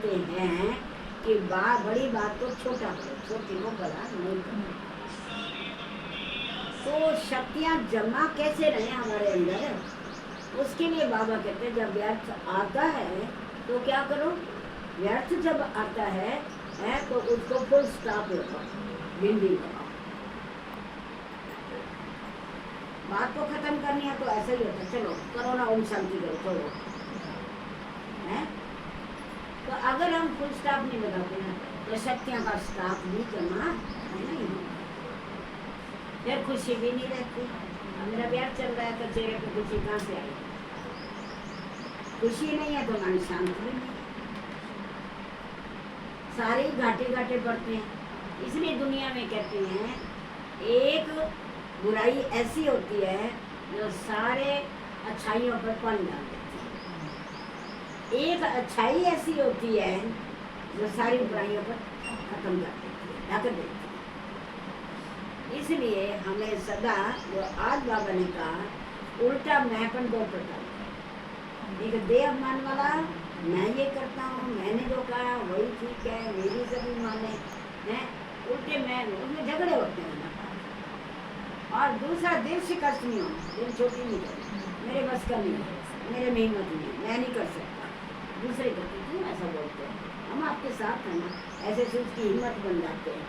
कहते हैं कि बड़ी बात को छोटा करो, छोटी को बड़ा नहीं करो। तो शक्तियाँ जमा कैसे रहे हमारे अंदर, उसके लिए बाबा कहते हैं जब व्यर्थ आता है तो क्या करो, व्यर्थ जब आता है तो उसको फुल स्टॉप लगाओ, बिंदी लगाओ। बात को खत्म करनी है तो ऐसा ही होता है, चलो करो ना, ओम शांति करो, छोड़ो है। तो अगर हम फुल स्टॉप नहीं लगाते हैं तो शक्तियाँ का स्टॉप भी जमा नहीं होता, फिर खुशी भी नहीं रहती। मेरा व्यर्थ चल रहा है तो चेहरे पे खुशी कहाँ से आई, खुशी नहीं है तो मन शांत भी नहीं, सारे घाटे घाटे पड़ते हैं। इसलिए दुनिया में कहते हैं एक बुराई ऐसी होती है जो सारे अच्छाइयों पर पानी डाल देती है, एक अच्छाई ऐसी होती है जो सारी बुराइयों पर खत्म कर देती है, ढक देती है। इसलिए हमें सदा जो आज बाबा ने कहा उल्टा मैंपन दो प्रकार, एक देह अभिमान वाला, मैं ये करता हूँ, मैंने जो कहा वही ठीक है, मेरी सभी माने हैं, उल्टे मैं, उसमें झगड़े होते हैं। और दूसरा दिल से कष्ट नहीं होना, दिल छोटी नहीं करना, मेरे बस का नहीं है, मेरे में हिम्मत नहीं है, मैं नहीं कर सकता, दूसरे करते क्यों ऐसा बोलते हैं, हम आपके साथ हैं ना, ऐसे से उसकी हिम्मत बन जाते हैं।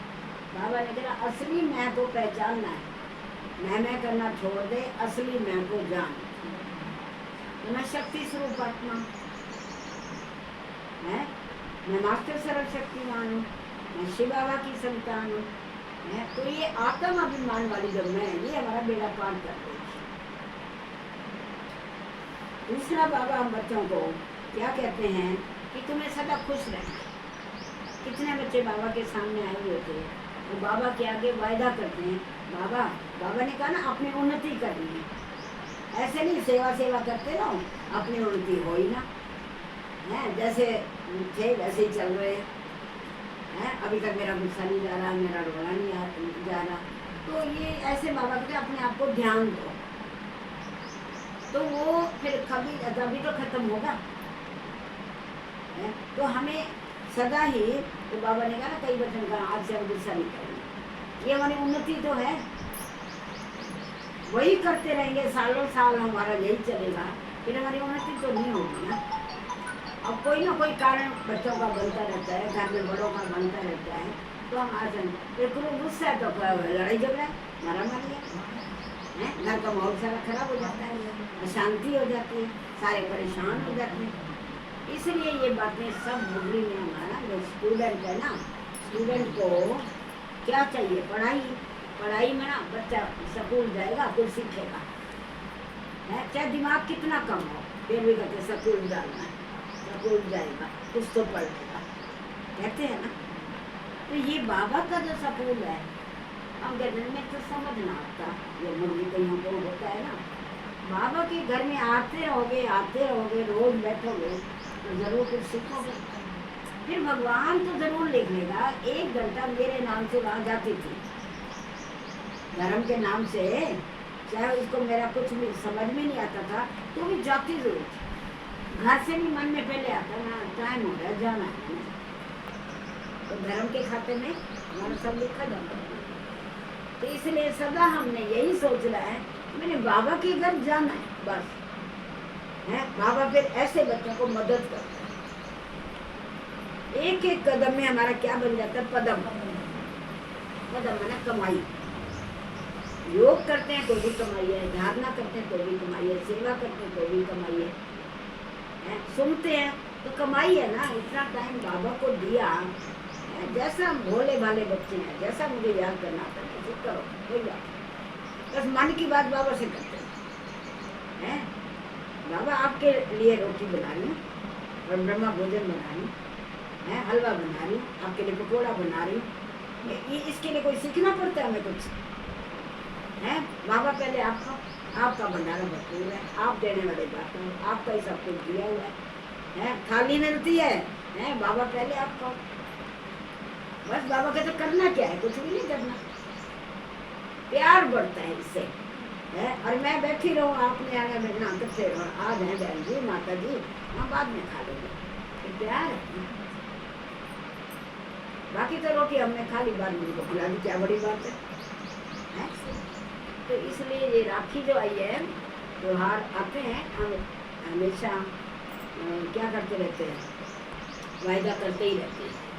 बाबा ने कहा असली मैं को पहचानना है, मैं करना छोड़ दे, असली मैं को जान। तो मैं शक्ति स्वरूप आत्मा है, मैं मास्टर सर्वशक्तिमान हूँ, मैं शिव बाबा की संतान हूँ। तो ये आत्म अभिमान वाली जब मैं, ये हमारा बेड़ा पार कर देगी। दूसरा बाबा हम बच्चों को क्या कहते हैं कि तुम्हें सदा खुश रहना। कितने बच्चे बाबा के सामने आए हुए थे, तो बाबा के आगे वायदा करते हैं, बाबा ने कहा ना अपनी उन्नति करनी है, ऐसे नहीं सेवा सेवा करते रहो, अपनी उन्नति हो ही ना है, जैसे थे वैसे ही चल रहे हैं। अभी तक मेरा गुस्सा नहीं जा रहा, मेरा रोना नहीं जा रहा, तो ये ऐसे बाबा कहते अपने आप को ध्यान दो, तो वो फिर कभी तो खत्म होगा। तो हमें सदा ही, तो बाबा ने कहा ना कई बच्चों का आज से हम गुस्सा नहीं करेंगे, ये हमारी उन्नति तो है, वही करते रहेंगे सालों साल, हमारा यही चलेगा, फिर हमारी उन्नति तो नहीं होगी ना। अब कोई ना कोई कारण बच्चों का बनता रहता है, घर में बड़ों का बनता रहता है, तो हम आ जाएंगे, गुस्सा है तो लड़ाई झगड़ा, मारा मारी है, घर का माहौल सारा खराब हो जाता है, अशांति हो जाती है, सारे परेशान हो जाते हैं। इसलिए ये बातें सब बुद्धि में हमारा जो स्टूडेंट है ना, स्टूडेंट को क्या चाहिए, पढ़ाई में ना बच्चा स्कूल जाएगा कुछ सीखेगा, चाहे दिमाग कितना कम हो, फिर भी कहते स्कूल जाना है, स्कूल जाएगा कुछ तो पढ़ेगा, कहते हैं ना। तो ये बाबा का जो स्कूल है, हम कहते हैं मैं तो समझ ना आता, ये मुर्गी कहीं को होता है ना, बाबा के घर में आते रहोगे, रोज बैठोगे तो जरूर कुछ सीखोगे। फिर भगवान तो जरूर लिख लेगा। 1 घंटा मेरे नाम से वहाँ जाती थी, धर्म के नाम से, चाहे उसको मेरा कुछ भी समझ में नहीं आता था तो भी जाती जरूर थी। घर से भी मन में पहले आता ना, टाइम हो गया जाना है, तो धर्म के खाते में हमारा सब लिखा जाता है। तो इसलिए सदा हमने यही सोच रहा है मैंने बाबा के घर जाना है बस, है बाबा फिर ऐसे बच्चों को मदद करता है। एक एक कदम में हमारा क्या बन जाता है, पदम माना कमाई। योग करते हैं तो भी कमाई है, धारणा करते हैं तो भी कमाई है, सेवा करते हैं तो भी कमाई है, सुनते हैं तो कमाई है ना। इतना टाइम बाबा को दिया, जैसा हम भोले भाले बच्चे हैं, जैसा मुझे याद करना आता है तो करो, कोई बात बस मन की बात बाबा से करते हैं। बाबा आपके लिए रोटी बना रही हूँ और ब्रह्मा भोजन बना रही हूँ, हलवा बना रही हूँ, आपके लिए पकौड़ा बना रही हूँ। ये इसके लिए कोई सीखना पड़ता है हमें कुछ, है बाबा पहले आपका भंडारा भरपूर है, आप देने वाले बात है, आपका ही सब कुछ दिया हुआ है, थाली मिलती है, बाबा पहले आपका। बस बाबा कहते तो करना क्या है, कुछ भी नहीं करना, प्यार बढ़ता है इससे, और मैं बैठी रहूँ, आपने आगे बैठना करते रहो, आज है बहन जी माता जी, हम बाद में खा लेंगे, प्यार है। बाकी तो रोटी हमने खा ली, बाद में उनको खिला दी, क्या बड़ी बात है? तो इसलिए ये राखी जो आई है, त्योहार आते हैं, हम हमेशा क्या करते रहते हैं, वायदा करते ही रहते हैं।